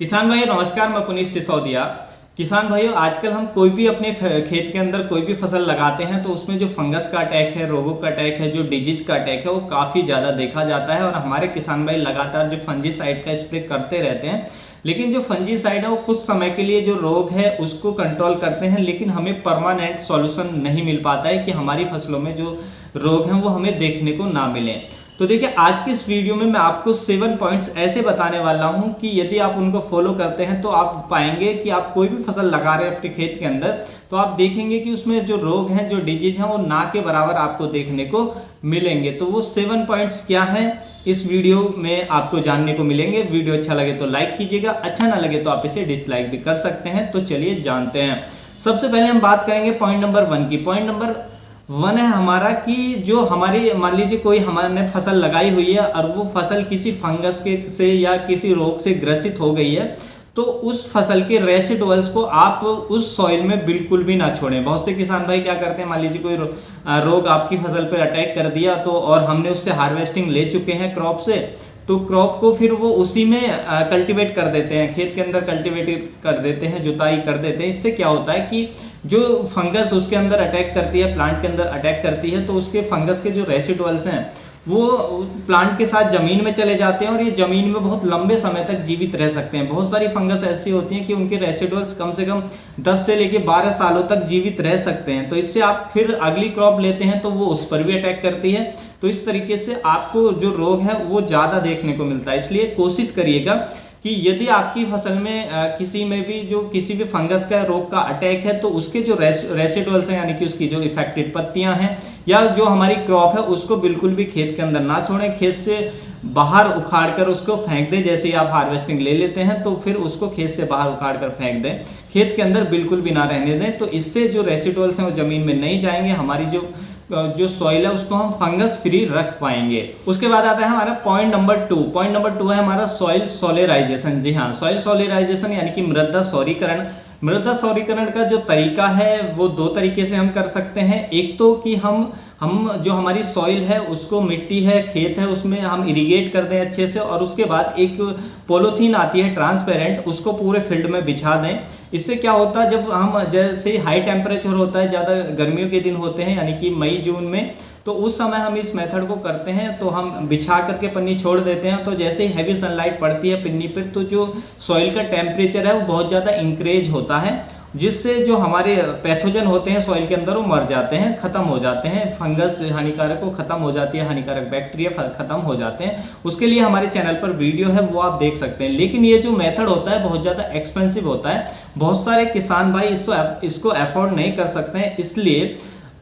किसान भाइयों नमस्कार, मैं पुनीत सिसोदिया। किसान भाइयों, आजकल हम कोई भी अपने खेत के अंदर कोई भी फसल लगाते हैं तो उसमें जो फंगस का अटैक है, रोगों का अटैक है, जो डिजीज का अटैक है वो काफ़ी ज़्यादा देखा जाता है। और हमारे किसान भाई लगातार जो फंजीसाइड का स्प्रे करते रहते हैं, लेकिन जो फंजीसाइड है वो कुछ समय के लिए जो रोग है उसको कंट्रोल करते हैं, लेकिन हमें परमानेंट सॉल्यूशन नहीं मिल पाता है कि हमारी फसलों में जो रोग हैं वो हमें देखने को ना मिले। तो देखिए, आज की इस वीडियो में मैं आपको 7 पॉइंट्स ऐसे बताने वाला हूं कि यदि आप उनको फॉलो करते हैं तो आप पाएंगे कि आप कोई भी फसल लगा रहे हैं अपने खेत के अंदर तो आप देखेंगे कि उसमें जो रोग हैं, जो डिजीज हैं वो ना के बराबर आपको देखने को मिलेंगे। तो वो 7 पॉइंट्स क्या हैं इस वीडियो में आपको जानने को मिलेंगे। वीडियो अच्छा लगे तो लाइक कीजिएगा, अच्छा ना लगे तो आप इसे डिसलाइक भी कर सकते हैं। तो चलिए जानते हैं। सबसे पहले हम बात करेंगे पॉइंट नंबर 1 की। पॉइंट नंबर 1 है हमारा कि जो हमारी, मान लीजिए कोई हमने फसल लगाई हुई है और वो फसल किसी फंगस के से या किसी रोग से ग्रसित हो गई है, तो उस फसल के रेसिडुअल्स को आप उस सॉइल में बिल्कुल भी ना छोड़ें। बहुत से किसान भाई क्या करते हैं, मान लीजिए कोई रोग आपकी फसल पर अटैक कर दिया तो और हमने उससे हार्वेस्टिंग ले चुके हैं क्रॉप से, तो क्रॉप को फिर वो उसी में कल्टीवेट कर देते हैं, खेत के अंदर कल्टीवेट कर देते हैं, जुताई कर देते हैं। इससे क्या होता है कि जो फंगस उसके अंदर अटैक करती है, प्लांट के अंदर अटैक करती है, तो उसके फंगस के जो रेसिडुअल्स हैं वो प्लांट के साथ जमीन में चले जाते हैं और ये जमीन में बहुत लंबे समय तक जीवित रह सकते हैं। बहुत सारी फंगस ऐसी होती हैं कि उनके रेसिडुअल्स कम से कम 10 से लेके 12 सालों तक जीवित रह सकते हैं। तो इससे आप फिर अगली क्रॉप लेते हैं तो वो उस पर भी अटैक करती है। तो इस तरीके से आपको जो रोग है वो ज़्यादा देखने को मिलता है। इसलिए कोशिश करिएगा कि यदि आपकी फसल में किसी में भी जो किसी भी फंगस का रोग का अटैक है तो उसके जो रेसिडुअल्स हैं, यानी कि उसकी जो इफेक्टेड पत्तियां हैं या जो हमारी क्रॉप है उसको बिल्कुल भी खेत के अंदर ना छोड़ें। खेत से बाहर उखाड़ कर उसको फेंक दें। जैसे ही आप हार्वेस्टिंग ले लेते हैं तो फिर उसको खेत से बाहर उखाड़ कर फेंक दें, खेत के अंदर बिल्कुल भी ना रहने दें। तो इससे जो रेसिडुअल्स हैं वो जमीन में नहीं जाएंगे, हमारी जो सॉइल है उसको हम फंगस फ्री रख पाएंगे। उसके बाद आता है हमारा पॉइंट नंबर 2। पॉइंट नंबर 2 है हमारा सॉइल सोलेराइजेशन। जी हाँ, सॉइल सोलेराइजेशन यानी कि मृदा सौरीकरण। मृदा सौरीकरण का जो तरीका है वो 2 तरीके से हम कर सकते हैं। एक तो कि हम जो हमारी सॉइल है उसको, मिट्टी है, खेत है, उसमें हम इरिगेट कर दें अच्छे से और उसके बाद एक पॉलीथीन आती है ट्रांसपेरेंट, उसको पूरे फील्ड में बिछा दें। इससे क्या होता है, जब हम जैसे हाई टेम्परेचर होता है, ज़्यादा गर्मियों के दिन होते हैं यानी कि मई जून में, तो उस समय हम इस मेथड को करते हैं। तो हम बिछा करके पन्नी छोड़ देते हैं, तो जैसे ही हैवी सनलाइट पड़ती है पन्नी पर तो जो सॉइल का टेम्परेचर है वो बहुत ज़्यादा इंक्रीज होता है, जिससे जो हमारे पैथोजन होते हैं सॉइल के अंदर वो मर जाते हैं, खत्म हो जाते हैं। फंगस हानिकारक को खत्म हो जाती है, हानिकारक बैक्टीरिया खत्म हो जाते हैं। उसके लिए हमारे चैनल पर वीडियो है, वो आप देख सकते हैं। लेकिन ये जो मेथड होता है बहुत ज़्यादा एक्सपेंसिव होता है, बहुत सारे किसान भाई इसको अफोर्ड नहीं कर सकते हैं। इसलिए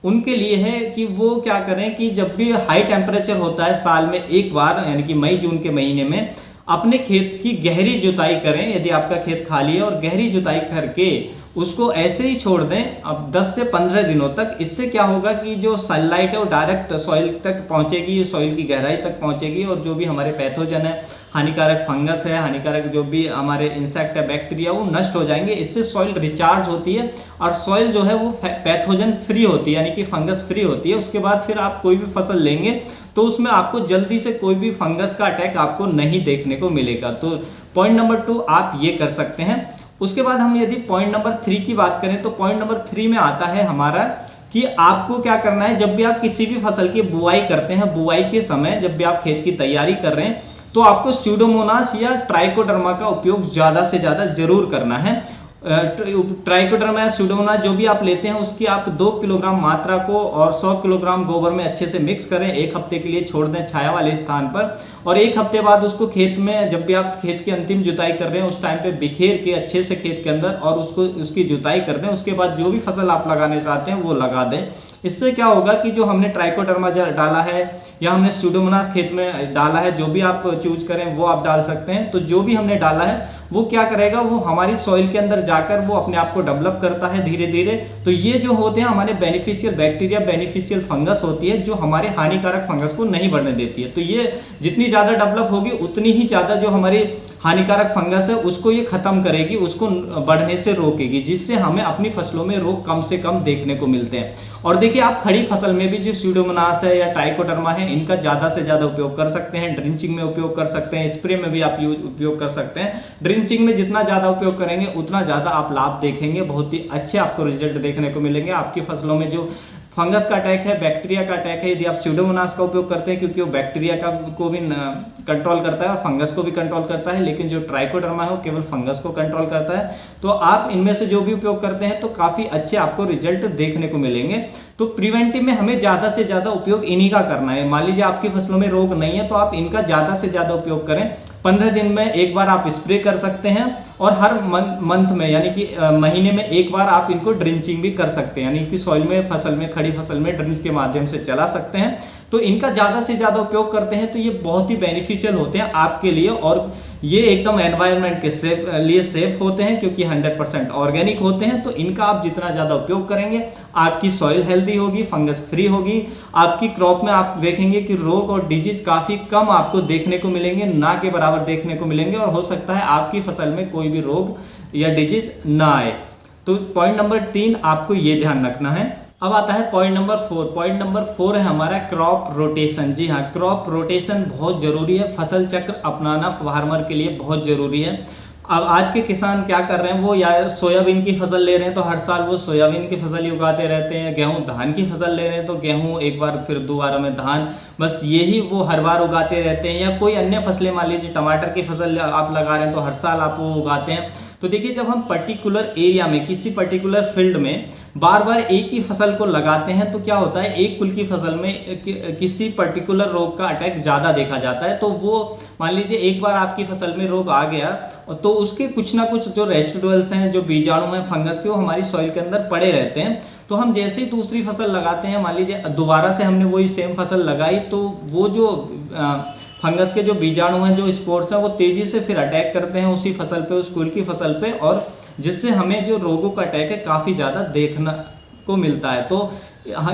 उनके लिए है कि वो क्या करें कि जब भी हाई टेम्परेचर होता है साल में एक बार, यानी कि मई जून के महीने में, अपने खेत की गहरी जुताई करें। यदि आपका खेत खाली है और गहरी जुताई करके उसको ऐसे ही छोड़ दें अब 10 से 15 दिनों तक। इससे क्या होगा कि जो सनलाइट है वो डायरेक्ट सॉइल तक पहुंचेगी, सॉइल की गहराई तक पहुंचेगी और जो भी हमारे पैथोजन है, हानिकारक फंगस है, हानिकारक जो भी हमारे इंसेक्ट है, बैक्टीरिया, वो नष्ट हो जाएंगे। इससे सॉइल रिचार्ज होती है और सॉइल जो है वो पैथोजन फ्री होती है, यानी कि फंगस फ्री होती है। उसके बाद फिर आप कोई भी फसल लेंगे तो उसमें आपको जल्दी से कोई भी फंगस का अटैक आपको नहीं देखने को मिलेगा। तो पॉइंट नंबर 2 आप ये कर सकते हैं। उसके बाद हम यदि पॉइंट नंबर 3 की बात करें तो पॉइंट नंबर 3 में आता है हमारा कि आपको क्या करना है। जब भी आप किसी भी फसल की बुआई करते हैं, बुआई के समय जब भी आप खेत की तैयारी कर रहे हैं तो आपको स्यूडोमोनास या ट्राइकोडर्मा का उपयोग ज़्यादा से ज़्यादा जरूर करना है। ट्राइकोडर्मा या स्यूडोमोनास जो भी आप लेते हैं उसकी आप 2 किलोग्राम मात्रा को और 100 किलोग्राम गोबर में अच्छे से मिक्स करें। 1 हफ्ते के लिए छोड़ दें छाया वाले स्थान पर और 1 हफ्ते बाद उसको खेत में, जब भी आप खेत की अंतिम जुताई कर रहे हैं उस टाइम पे बिखेर के अच्छे से खेत के अंदर और उसकी जुताई कर दें। उसके बाद जो भी फसल आप लगाने चाहते हैं वो लगा दें। इससे क्या होगा कि जो हमने ट्राइकोडर्मा डाला है या हमने स्यूडोमोनास खेत में डाला है, जो भी आप चूज करें वो आप डाल सकते हैं। तो जो भी हमने डाला है वो क्या करेगा, वो हमारी सॉइल के अंदर जाकर वो अपने आप को डेवलप करता है धीरे धीरे। तो ये जो होते हैं हमारे बेनिफिशियल बैक्टीरिया, बेनिफिशियल फंगस होती है जो हमारे हानिकारक फंगस को नहीं बढ़ने देती है। तो ये जितनी ज़्यादा डेवलप होगी उतनी ही ज़्यादा जो हमारी हानिकारक फंगस है उसको ये खत्म करेगी, उसको बढ़ने से रोकेगी, जिससे हमें अपनी फसलों में रोग कम से कम देखने को मिलते हैं। और देखिए आप खड़ी फसल में भी जो स्यूडोमोनास है या ट्राइकोडर्मा है, इनका ज़्यादा से ज़्यादा उपयोग कर सकते हैं। ड्रिंचिंग में उपयोग कर सकते हैं, स्प्रे में भी आप उपयोग कर सकते हैं। ड्रिंचिंग में जितना ज़्यादा उपयोग करेंगे उतना ज़्यादा आप लाभ देखेंगे, बहुत ही अच्छे आपको रिजल्ट देखने को मिलेंगे। आपकी फसलों में जो फंगस का अटैक है, बैक्टीरिया का अटैक है, यदि आप स्यूडोमोनास का उपयोग करते हैं क्योंकि वो बैक्टीरिया का को भी कंट्रोल करता है और फंगस को भी कंट्रोल करता है, लेकिन जो ट्राइकोडर्मा है वो केवल फंगस को कंट्रोल करता है, तो आप इनमें से जो भी उपयोग करते हैं तो काफ़ी अच्छे आपको रिजल्ट देखने को मिलेंगे। तो प्रिवेंटिव में हमें ज़्यादा से ज़्यादा उपयोग इन्हीं का करना है। मान लीजिए आपकी फसलों में रोग नहीं है तो आप इनका ज़्यादा से ज़्यादा उपयोग करें। 15 दिन में एक बार आप स्प्रे कर सकते हैं और हर मंथ में यानी कि महीने में एक बार आप इनको ड्रिंचिंग भी कर सकते हैं, यानी कि सॉइल में, फसल में, खड़ी फसल में ड्रिंच के माध्यम से चला सकते हैं। तो इनका ज़्यादा से ज़्यादा उपयोग करते हैं तो ये बहुत ही बेनिफिशियल होते हैं आपके लिए, और ये एकदम एनवायरनमेंट के लिए सेफ होते हैं क्योंकि 100% ऑर्गेनिक होते हैं। तो इनका आप जितना ज़्यादा उपयोग करेंगे आपकी सॉइल हेल्दी होगी, फंगस फ्री होगी, आपकी क्रॉप में आप देखेंगे कि रोग और डिजीज काफ़ी कम आपको देखने को मिलेंगे, ना के बराबर देखने को मिलेंगे, और हो सकता है आपकी फसल में कोई भी रोग या डिजीज ना आए। तो पॉइंट नंबर 3 आपको ये ध्यान रखना है। अब आता है पॉइंट नंबर 4। पॉइंट नंबर 4 है हमारा क्रॉप रोटेशन। जी हाँ, क्रॉप रोटेशन बहुत ज़रूरी है, फसल चक्र अपनाना फार्मर के लिए बहुत ज़रूरी है। अब आज के किसान क्या कर रहे हैं, वो या सोयाबीन की फसल ले रहे हैं तो हर साल वो सोयाबीन की फसल ही उगाते रहते हैं, गेहूं धान की फसल ले रहे हैं तो गेहूं एक बार फिर दोबारा में धान, बस यही वो हर बार उगाते रहते हैं। या कोई अन्य फसलें, मान लीजिए टमाटर की फसल आप लगा रहे हैं तो हर साल आप वो उगाते हैं। तो देखिए जब हम पर्टिकुलर एरिया में, किसी पर्टिकुलर फील्ड में बार बार एक ही फसल को लगाते हैं तो क्या होता है, एक कुल की फसल में किसी पर्टिकुलर रोग का अटैक ज़्यादा देखा जाता है। तो वो मान लीजिए एक बार आपकी फसल में रोग आ गया तो उसके कुछ ना कुछ जो रेसिडुअल्स हैं, जो बीजाणु हैं फंगस के, वो हमारी सॉइल के अंदर पड़े रहते हैं। तो हम जैसे ही दूसरी फसल लगाते हैं, मान लीजिए दोबारा से हमने वही सेम फसल लगाई, तो वो जो फंगस के जो बीजाणु हैं, जो स्पोर्स हैं, वो तेजी से फिर अटैक करते हैं उसी फसल पे, उस कुल की फसल पे, और जिससे हमें जो रोगों का अटैक है काफ़ी ज़्यादा देखना को मिलता है। तो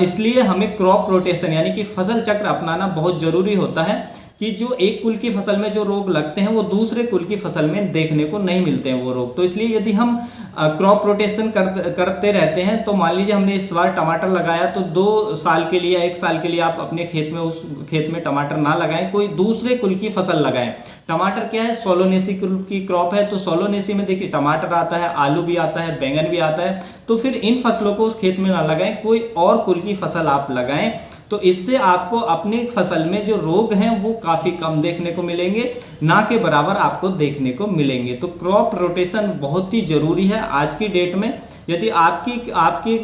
इसलिए हमें क्रॉप रोटेशन यानी कि फसल चक्र अपनाना बहुत ज़रूरी होता है कि जो एक कुल की फसल में जो रोग लगते हैं वो दूसरे कुल की फसल में देखने को नहीं मिलते हैं वो रोग। तो इसलिए यदि हम क्रॉप रोटेशन करते रहते हैं, तो मान लीजिए हमने इस बार टमाटर लगाया तो 2 साल के लिए, 1 साल के लिए आप अपने खेत में, उस खेत में टमाटर ना लगाएं, कोई दूसरे कुल की फसल लगाएं। टमाटर क्या है, सोलोनेसी कुल की क्रॉप है, तो सोलोनेसी में देखिए टमाटर आता है, आलू भी आता है, बैंगन भी आता है। तो फिर इन फसलों को उस खेत में ना लगाएं, कोई और कुल की फसल आप लगाएं। तो इससे आपको अपनी फसल में जो रोग हैं वो काफ़ी कम देखने को मिलेंगे, ना के बराबर आपको देखने को मिलेंगे। तो क्रॉप रोटेशन बहुत ही ज़रूरी है आज की डेट में। यदि आपकी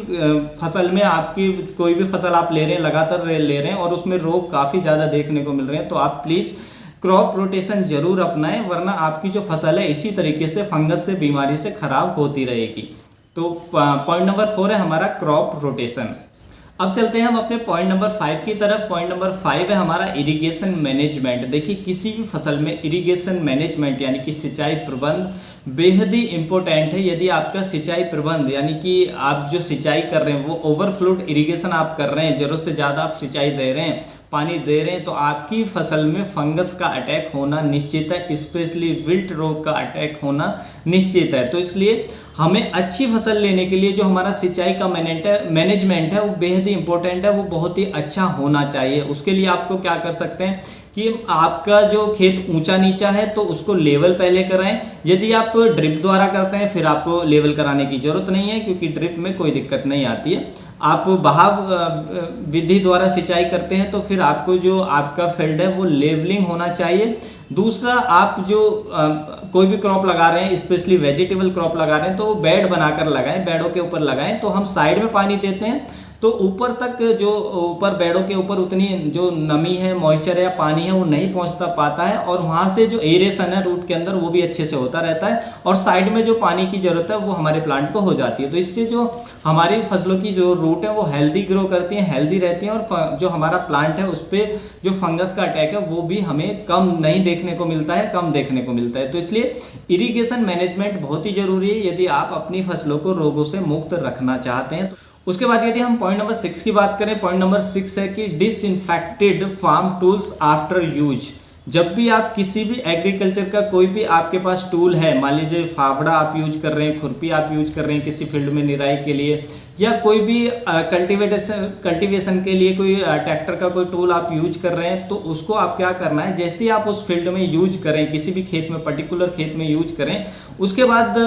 फसल में, आपकी कोई भी फसल आप ले रहे हैं, लगातार ले रहे हैं और उसमें रोग काफ़ी ज़्यादा देखने को मिल रहे हैं, तो आप प्लीज़ क्रॉप रोटेशन जरूर अपनाएं, वरना आपकी जो फसल है इसी तरीके से फंगस से, बीमारी से खराब होती रहेगी। तो पॉइंट नंबर 4 है हमारा क्रॉप रोटेशन। अब चलते हैं हम अपने पॉइंट नंबर 5 की तरफ। पॉइंट नंबर 5 है हमारा इरिगेशन मैनेजमेंट। देखिए किसी भी फसल में इरिगेशन मैनेजमेंट यानी कि सिंचाई प्रबंध बेहद ही इंपॉर्टेंट है। यदि आपका सिंचाई प्रबंध यानी कि आप जो सिंचाई कर रहे हैं वो ओवरफ्लोड इरिगेशन आप कर रहे हैं, जरूरत से ज़्यादा आप सिंचाई दे रहे हैं, पानी दे रहे हैं, तो आपकी फसल में फंगस का अटैक होना निश्चित है, स्पेशली विल्ट रोग का अटैक होना निश्चित है। तो इसलिए हमें अच्छी फसल लेने के लिए जो हमारा सिंचाई का मैनेजमेंट है वो बेहद ही इंपॉर्टेंट है, वो बहुत ही अच्छा होना चाहिए। उसके लिए आपको क्या कर सकते हैं कि आपका जो खेत ऊंचा नीचा है तो उसको लेवल पहले कराएं। यदि आप ड्रिप द्वारा करते हैं फिर आपको लेवल कराने की जरूरत नहीं है, क्योंकि ड्रिप में कोई दिक्कत नहीं आती है। आप बहाव विधि द्वारा सिंचाई करते हैं तो फिर आपको जो आपका फील्ड है वो लेवलिंग होना चाहिए। दूसरा, आप जो कोई भी क्रॉप लगा रहे हैं, स्पेशली वेजिटेबल क्रॉप लगा रहे हैं, तो वो बेड बनाकर लगाएं, बेडों के ऊपर लगाएं। तो हम साइड में पानी देते हैं तो ऊपर तक, जो ऊपर बेडों के ऊपर उतनी जो नमी है, मॉइस्चर या पानी है वो नहीं पहुंचता पाता है, और वहां से जो एरेशन है रूट के अंदर वो भी अच्छे से होता रहता है, और साइड में जो पानी की जरूरत है वो हमारे प्लांट को हो जाती है। तो इससे जो हमारी फसलों की जो रूट है वो हेल्दी ग्रो करती हैं, हेल्दी रहती हैं, और जो हमारा प्लांट है उस पर जो फंगस का अटैक है वो भी हमें कम नहीं देखने को मिलता है, कम देखने को मिलता है। तो इसलिए इरिगेशन मैनेजमेंट बहुत ही जरूरी है यदि आप अपनी फसलों को रोगों से मुक्त रखना चाहते हैं। उसके बाद यदि हम पॉइंट नंबर 6 की बात करें, पॉइंट नंबर 6 है कि disinfected farm tools after use. जब भी आप किसी भी एग्रीकल्चर का कोई भी आपके पास टूल है, मान लीजिए फावड़ा आप यूज कर रहे हैं, खुरपी आप यूज कर रहे हैं किसी फील्ड में निराई के लिए, या कोई भी कल्टीवेशन के लिए कोई ट्रैक्टर का कोई टूल आप यूज कर रहे हैं, तो उसको आप क्या करना है, जैसे ही आप उस फील्ड में यूज करें, किसी भी खेत में पर्टिकुलर खेत में यूज करें, उसके बाद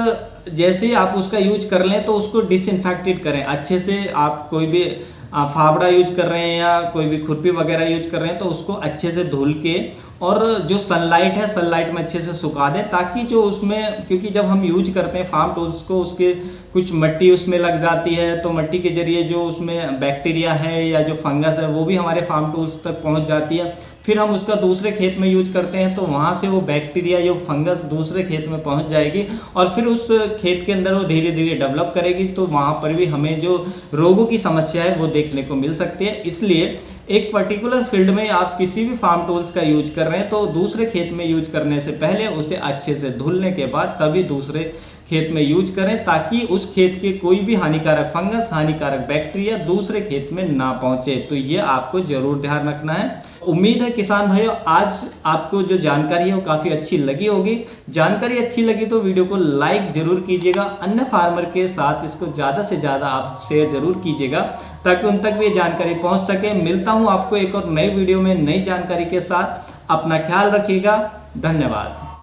जैसे ही आप उसका यूज कर लें तो उसको डिसइंफेक्टेड करें अच्छे से। आप कोई भी फावड़ा यूज कर रहे हैं या कोई भी खुरपी वगैरह यूज कर रहे हैं तो उसको अच्छे से धुल के और जो सनलाइट है सनलाइट में अच्छे से सुखा दें, ताकि जो उसमें, क्योंकि जब हम यूज करते हैं फार्म टूल्स को, उसके कुछ मिट्टी उसमें लग जाती है, तो मिट्टी के जरिए जो उसमें बैक्टीरिया है या जो फंगस है वो भी हमारे फार्म टूल्स तक पहुंच जाती है। फिर हम उसका दूसरे खेत में यूज करते हैं तो वहाँ से वो बैक्टीरिया या फंगस दूसरे खेत में पहुँच जाएगी और फिर उस खेत के अंदर वो धीरे धीरे डेवलप करेगी, तो वहाँ पर भी हमें जो रोगों की समस्या है वो देखने को मिल सकती है। इसलिए एक पर्टिकुलर फील्ड में आप किसी भी फार्म टूल्स का यूज कर रहे हैं तो दूसरे खेत में यूज करने से पहले उसे अच्छे से धुलने के बाद तभी दूसरे खेत में यूज करें, ताकि उस खेत के कोई भी हानिकारक फंगस, हानिकारक बैक्टीरिया दूसरे खेत में ना पहुंचे। तो ये आपको जरूर ध्यान रखना है। उम्मीद है किसान भाइयों आज आपको जो जानकारी है वो काफ़ी अच्छी लगी होगी। जानकारी अच्छी लगी तो वीडियो को लाइक जरूर कीजिएगा, अन्य फार्मर के साथ इसको ज़्यादा से ज़्यादा आप शेयर जरूर कीजिएगा ताकि उन तक भी ये जानकारी पहुंच सके। मिलता हूं आपको एक और नई वीडियो में नई जानकारी के साथ। अपना ख्याल रखिएगा। धन्यवाद।